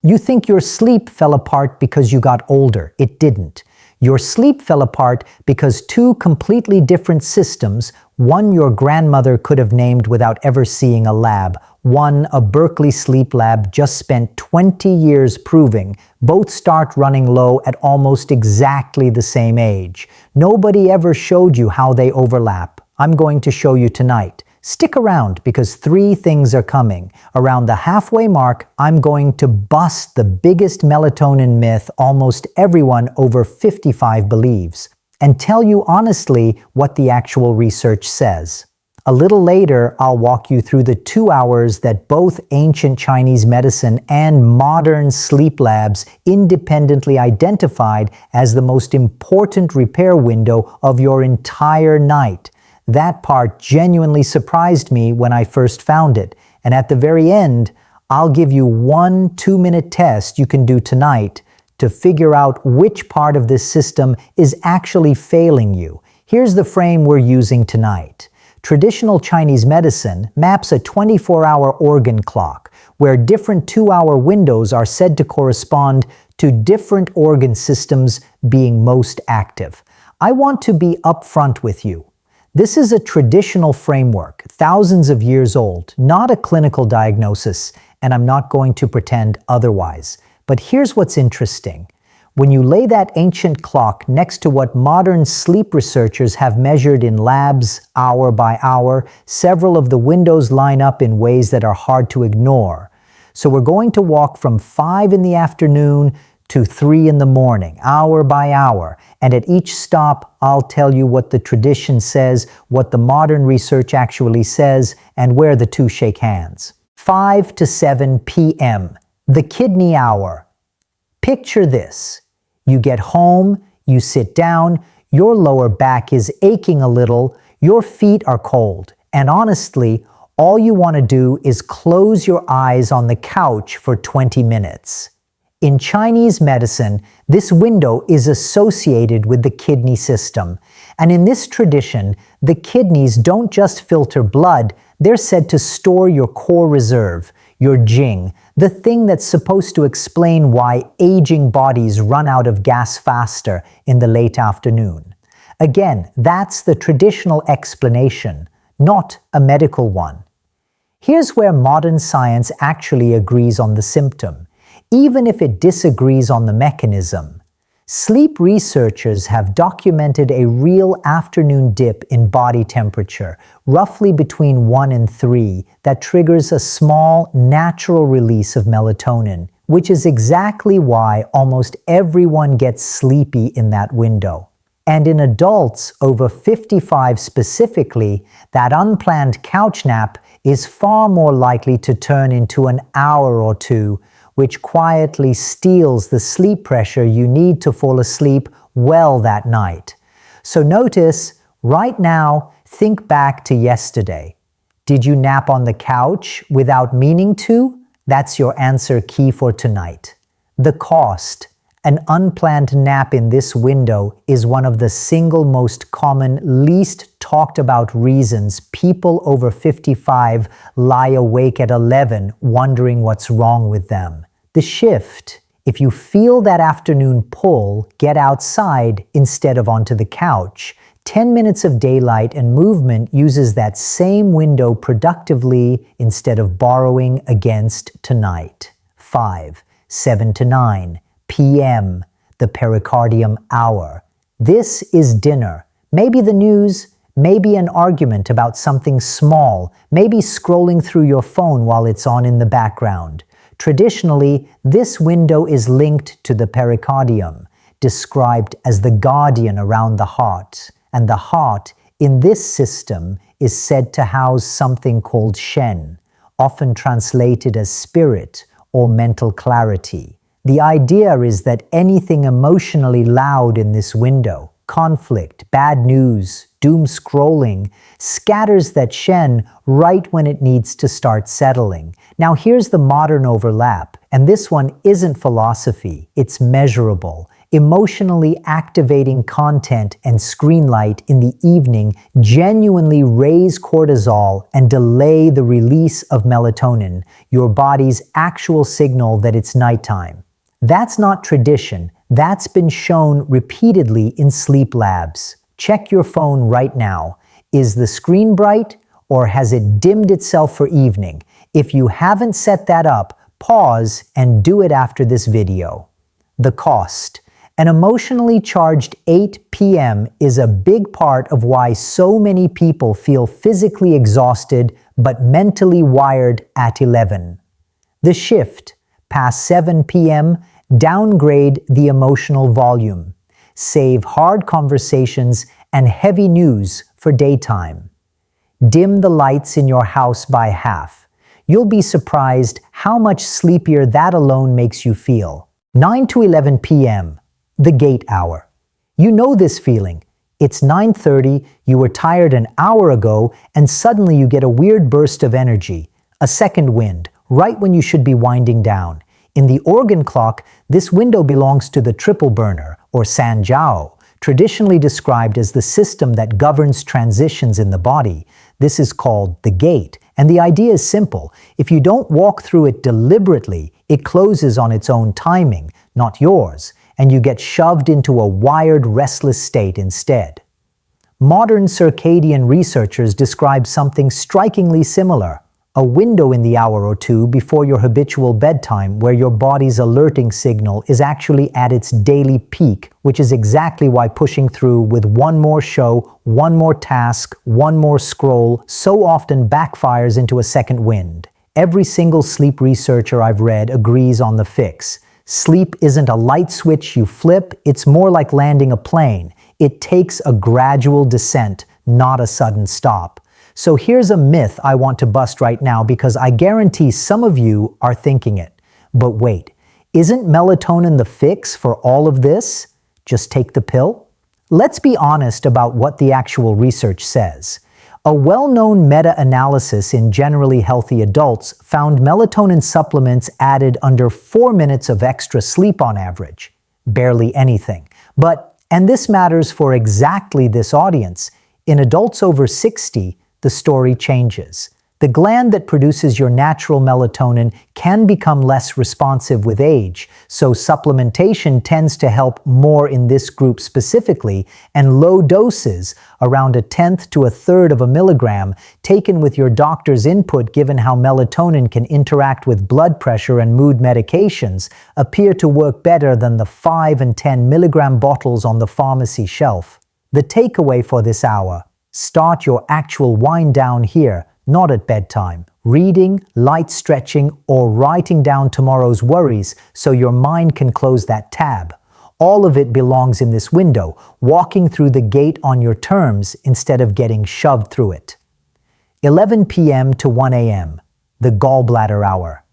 You think your sleep fell apart because you got older. It didn't. Your sleep fell apart because two completely different systems, one your grandmother could have named without ever seeing a lab, one a Berkeley sleep lab just spent 20 years proving, both start running low at almost exactly the same age. Nobody ever showed you how they overlap. I'm going to show you tonight. Stick around because three things are coming. Around the halfway mark, I'm going to bust the biggest melatonin myth almost everyone over 55 believes, and tell you honestly what the actual research says. A little later, I'll walk you through the 2 hours that both ancient Chinese medicine and modern sleep labs independently identified as the most important repair window of your entire night. That part genuinely surprised me when I first found it. And at the very end, I'll give you one 2-minute test you can do tonight to figure out which part of this system is actually failing you. Here's the frame we're using tonight. Traditional Chinese medicine maps a 24-hour organ clock, where different 2-hour windows are said to correspond to different organ systems being most active. I want to be upfront with you. This is a traditional framework, thousands of years old, not a clinical diagnosis, and I'm not going to pretend otherwise. But here's what's interesting. When you lay that ancient clock next to what modern sleep researchers have measured in labs hour by hour, several of the windows line up in ways that are hard to ignore. So we're going to walk from 5 in the afternoon to 3 in the morning, hour by hour. And at each stop, I'll tell you what the tradition says, what the modern research actually says, and where the two shake hands. 5 to 7 p.m., the kidney hour. Picture this. You get home, you sit down, your lower back is aching a little, your feet are cold, and honestly, all you want to do is close your eyes on the couch for 20 minutes. In Chinese medicine, this window is associated with the kidney system. And in this tradition, the kidneys don't just filter blood, they're said to store your core reserve, your jing, the thing that's supposed to explain why aging bodies run out of gas faster in the late afternoon. Again, that's the traditional explanation, not a medical one. Here's where modern science actually agrees on the symptom, even if it disagrees on the mechanism. Sleep researchers have documented a real afternoon dip in body temperature, roughly between 1 and 3, that triggers a small, natural release of melatonin, which is exactly why almost everyone gets sleepy in that window. And in adults over 55 specifically, that unplanned couch nap is far more likely to turn into an hour or two, which quietly steals the sleep pressure you need to fall asleep well that night. So notice, right now, think back to yesterday. Did you nap on the couch without meaning to? That's your answer key for tonight. The cost. An unplanned nap in this window is one of the single most common, least talked about reasons people over 55 lie awake at 11 wondering what's wrong with them. The shift. If you feel that afternoon pull, get outside instead of onto the couch. 10 minutes of daylight and movement uses that same window productively instead of borrowing against tonight. 5, 7 to 9 p.m., the Pericardium Hour. This is dinner. Maybe the news, maybe an argument about something small, maybe scrolling through your phone while it's on in the background. Traditionally, this window is linked to the pericardium, described as the guardian around the heart. And the heart, in this system, is said to house something called Shen, often translated as spirit or mental clarity. The idea is that anything emotionally loud in this window, conflict, bad news, doom scrolling, scatters that Shen right when it needs to start settling. Now here's the modern overlap, and this one isn't philosophy, it's measurable. Emotionally activating content and screen light in the evening genuinely raise cortisol and delay the release of melatonin, your body's actual signal that it's nighttime. That's not tradition. That's been shown repeatedly in sleep labs. Check your phone right now. Is the screen bright or has it dimmed itself for evening? If you haven't set that up, pause and do it after this video. The cost. An emotionally charged 8 p.m. is a big part of why so many people feel physically exhausted but mentally wired at 11. The shift, past 7 p.m., downgrade the emotional volume. Save hard conversations and heavy news for daytime. Dim the lights in your house by half. You'll be surprised how much sleepier that alone makes you feel. 9 to 11 p.m., the gate hour. You know this feeling. It's 9:30, you were tired an hour ago, and suddenly you get a weird burst of energy, a second wind, right when you should be winding down. In the organ clock, this window belongs to the triple burner, or Sanjiao, traditionally described as the system that governs transitions in the body. This is called the gate, and the idea is simple. If you don't walk through it deliberately, it closes on its own timing, not yours, and you get shoved into a wired, restless state instead. Modern circadian researchers describe something strikingly similar. A window in the hour or two before your habitual bedtime where your body's alerting signal is actually at its daily peak, which is exactly why pushing through with one more show, one more task, one more scroll so often backfires into a second wind. Every single sleep researcher I've read agrees on the fix. Sleep isn't a light switch you flip, it's more like landing a plane. It takes a gradual descent, not a sudden stop. So here's a myth I want to bust right now because I guarantee some of you are thinking it. But wait, isn't melatonin the fix for all of this? Just take the pill? Let's be honest about what the actual research says. A well-known meta-analysis in generally healthy adults found melatonin supplements added under 4 minutes of extra sleep on average. Barely anything. And this matters for exactly this audience, in adults over 60, the story changes. The gland that produces your natural melatonin can become less responsive with age, so supplementation tends to help more in this group specifically, and low doses, around 1/10 to 1/3 of a milligram, taken with your doctor's input given how melatonin can interact with blood pressure and mood medications, appear to work better than the 5 and 10 milligram bottles on the pharmacy shelf. The takeaway for this hour: start your actual wind down here, not at bedtime. Reading, light stretching, or writing down tomorrow's worries so your mind can close that tab. All of it belongs in this window, walking through the gate on your terms instead of getting shoved through it. 11 p.m. to 1 a.m., the Gallbladder Hour.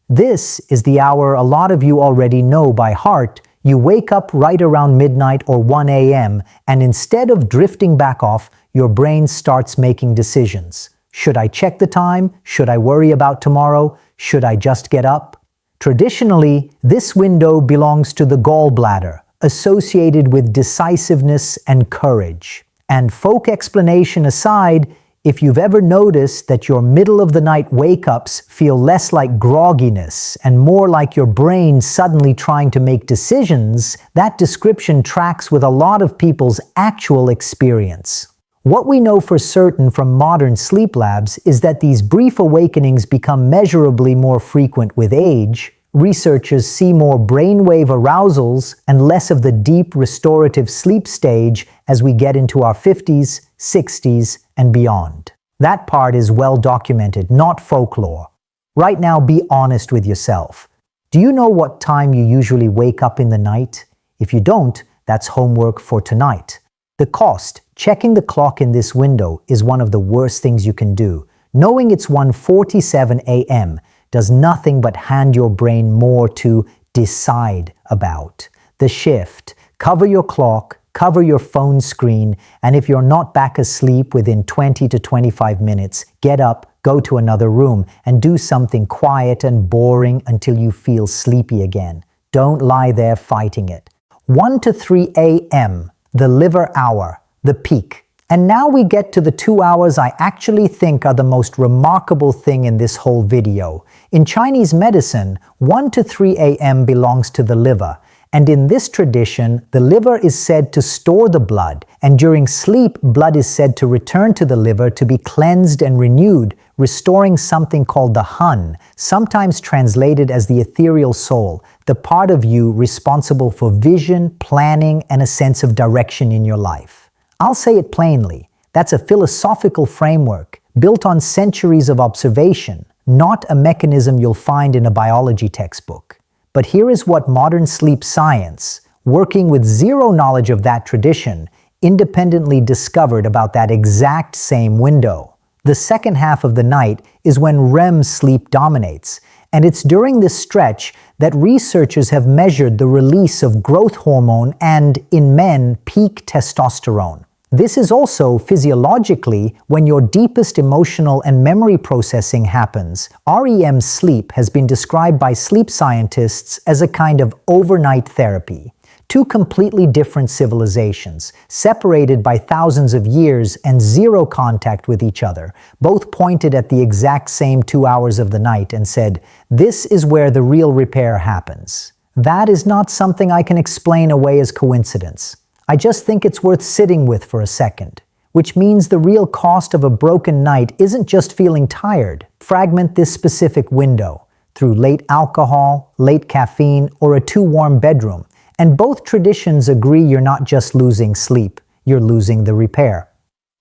This is the hour a lot of you already know by heart. You wake up right around midnight or 1 a.m., and instead of drifting back off, your brain starts making decisions. Should I check the time? Should I worry about tomorrow? Should I just get up? Traditionally, this window belongs to the gallbladder, associated with decisiveness and courage. And folk explanation aside, if you've ever noticed that your middle-of-the-night wake-ups feel less like grogginess and more like your brain suddenly trying to make decisions, that description tracks with a lot of people's actual experience. What we know for certain from modern sleep labs is that these brief awakenings become measurably more frequent with age. Researchers see more brainwave arousals and less of the deep restorative sleep stage as we get into our 50s, 60s, and beyond. That part is well documented, not folklore. Right now, be honest with yourself. Do you know what time you usually wake up in the night? If you don't, that's homework for tonight. The cost: checking the clock in this window is one of the worst things you can do. Knowing it's 1:47 a.m. does nothing but hand your brain more to decide about. The shift: cover your clock, cover your phone screen, and if you're not back asleep within 20 to 25 minutes, get up, go to another room, and do something quiet and boring until you feel sleepy again. Don't lie there fighting it. 1 to 3 a.m., the liver hour, the peak. And now we get to the 2 hours I actually think are the most remarkable thing in this whole video. In Chinese medicine, 1 to 3 a.m. belongs to the liver. And in this tradition, the liver is said to store the blood, and during sleep, blood is said to return to the liver to be cleansed and renewed, restoring something called the hun, sometimes translated as the ethereal soul, the part of you responsible for vision, planning, and a sense of direction in your life. I'll say it plainly, that's a philosophical framework built on centuries of observation, not a mechanism you'll find in a biology textbook. But here is what modern sleep science, working with zero knowledge of that tradition, independently discovered about that exact same window. The second half of the night is when REM sleep dominates, and it's during this stretch that researchers have measured the release of growth hormone and, in men, peak testosterone. This is also, physiologically, when your deepest emotional and memory processing happens. REM sleep has been described by sleep scientists as a kind of overnight therapy. Two completely different civilizations, separated by thousands of years and zero contact with each other, both pointed at the exact same 2 hours of the night and said, "This is where the real repair happens." That is not something I can explain away as coincidence. I just think it's worth sitting with for a second, which means the real cost of a broken night isn't just feeling tired. Fragment this specific window through late alcohol, late caffeine, or a too warm bedroom. And both traditions agree you're not just losing sleep, you're losing the repair.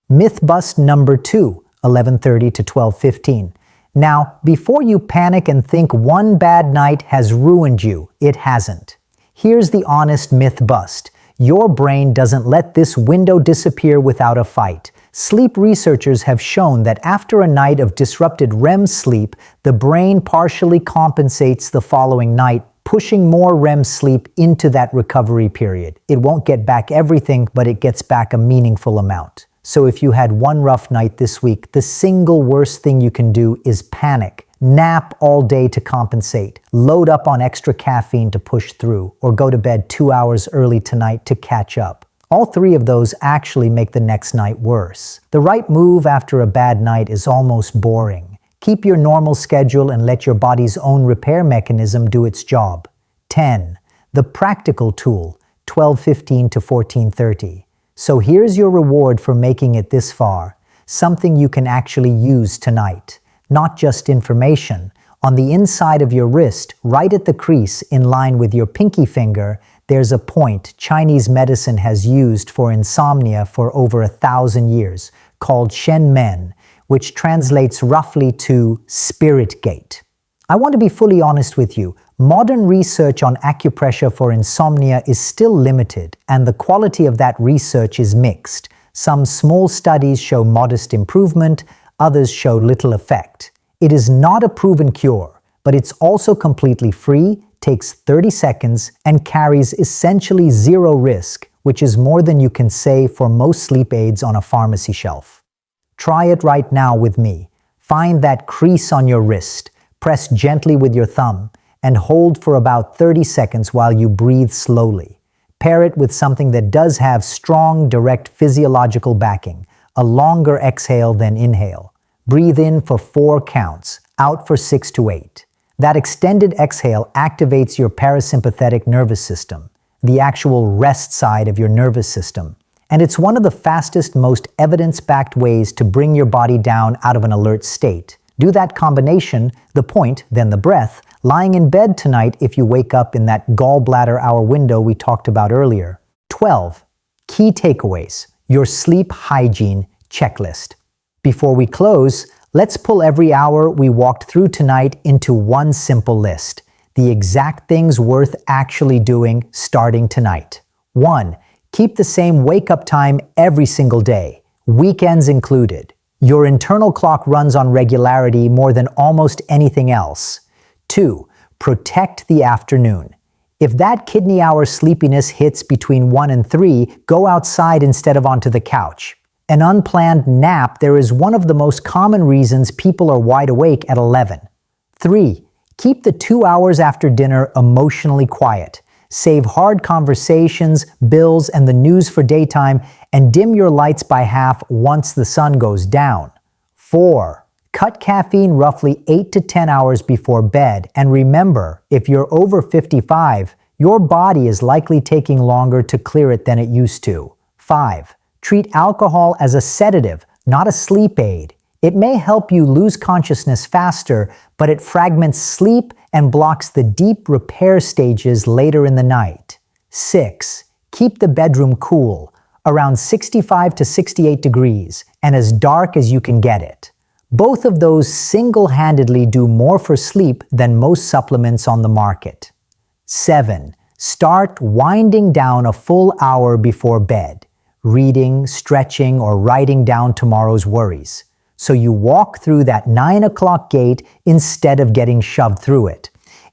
Myth bust number 2, 11:30 to 12:15. Now, before you panic and think one bad night has ruined you, it hasn't. Here's the honest myth bust. Your brain doesn't let this window disappear without a fight. Sleep researchers have shown that after a night of disrupted REM sleep, the brain partially compensates the following night, pushing more REM sleep into that recovery period. It won't get back everything, but it gets back a meaningful amount. So if you had one rough night this week, the single worst thing you can do is panic. Nap all day to compensate, load up on extra caffeine to push through, or go to bed 2 hours early tonight to catch up. All three of those actually make the next night worse. The right move after a bad night is almost boring. Keep your normal schedule and let your body's own repair mechanism do its job. 10. The practical tool, 12:15 to 14:30. So here's your reward for making it this far, something you can actually use tonight. Not just information. On the inside of your wrist, right at the crease in line with your pinky finger, there's a point Chinese medicine has used for insomnia for over 1,000 years, called Shenmen, which translates roughly to spirit gate. I want to be fully honest with you. Modern research on acupressure for insomnia is still limited, and the quality of that research is mixed. Some small studies show modest improvement, others show little effect. It is not a proven cure, but it's also completely free, takes 30 seconds, and carries essentially zero risk, which is more than you can say for most sleep aids on a pharmacy shelf. Try it right now with me. Find that crease on your wrist, press gently with your thumb, and hold for about 30 seconds while you breathe slowly. Pair it with something that does have strong, direct physiological backing, a longer exhale than inhale. Breathe in for 4 counts, out for 6 to 8. That extended exhale activates your parasympathetic nervous system, the actual rest side of your nervous system. And it's one of the fastest, most evidence-backed ways to bring your body down out of an alert state. Do that combination, the point, then the breath, lying in bed tonight if you wake up in that Gallbladder Hour window we talked about earlier. 12. Key takeaways. Your sleep hygiene checklist. Before we close, let's pull every hour we walked through tonight into one simple list. The exact things worth actually doing starting tonight. 1. Keep the same wake-up time every single day, weekends included. Your internal clock runs on regularity more than almost anything else. 2. Protect the afternoon. If that kidney hour sleepiness hits between 1 and 3, go outside instead of onto the couch. An unplanned nap there is one of the most common reasons people are wide awake at 11. 3. Keep the 2 hours after dinner emotionally quiet. Save hard conversations, bills, and the news for daytime, and dim your lights by half once the sun goes down. 4. Cut caffeine roughly 8 to 10 hours before bed, and remember, if you're over 55, your body is likely taking longer to clear it than it used to. 5. Treat alcohol as a sedative, not a sleep aid. It may help you lose consciousness faster, but it fragments sleep and blocks the deep repair stages later in the night. 6. Keep the bedroom cool, around 65 to 68 degrees, and as dark as you can get it. Both of those single-handedly do more for sleep than most supplements on the market. 7. Start winding down a full hour before bed, reading, stretching, or writing down tomorrow's worries. So you walk through that 9 o'clock gate instead of getting shoved through it.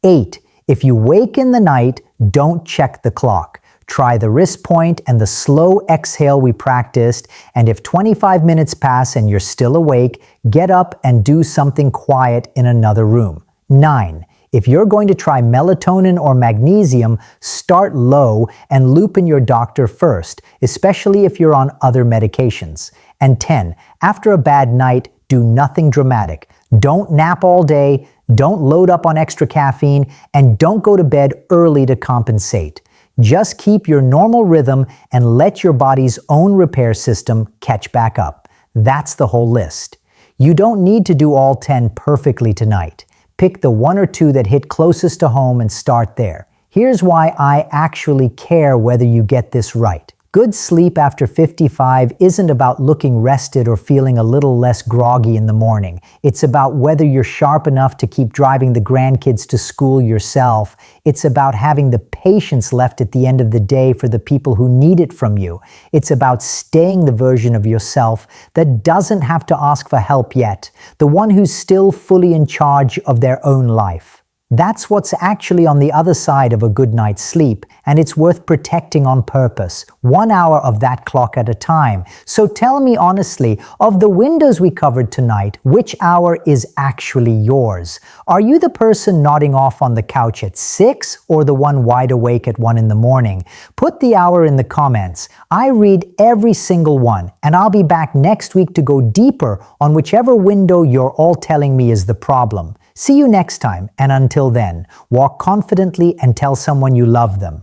8. If you wake in the night, don't check the clock. Try the wrist point and the slow exhale we practiced, and if 25 minutes pass and you're still awake, get up and do something quiet in another room. 9. If you're going to try melatonin or magnesium, start low and loop in your doctor first, especially if you're on other medications. And 10. After a bad night, do nothing dramatic. Don't nap all day, don't load up on extra caffeine, and don't go to bed early to compensate. Just keep your normal rhythm and let your body's own repair system catch back up. That's the whole list. You don't need to do all 10 perfectly tonight. Pick the 1 or 2 that hit closest to home and start there. Here's why I actually care whether you get this right. Good sleep after 55 isn't about looking rested or feeling a little less groggy in the morning. It's about whether you're sharp enough to keep driving the grandkids to school yourself. It's about having the patience left at the end of the day for the people who need it from you. It's about staying the version of yourself that doesn't have to ask for help yet, the one who's still fully in charge of their own life. That's what's actually on the other side of a good night's sleep, and it's worth protecting on purpose, 1 hour of that clock at a time. So tell me honestly, of the windows we covered tonight, which hour is actually yours? Are you the person nodding off on the couch at 6 or the one wide awake at 1 in the morning? Put the hour in the comments. I read every single one, and I'll be back next week to go deeper on whichever window you're all telling me is the problem. See you next time, and until then, walk confidently and tell someone you love them.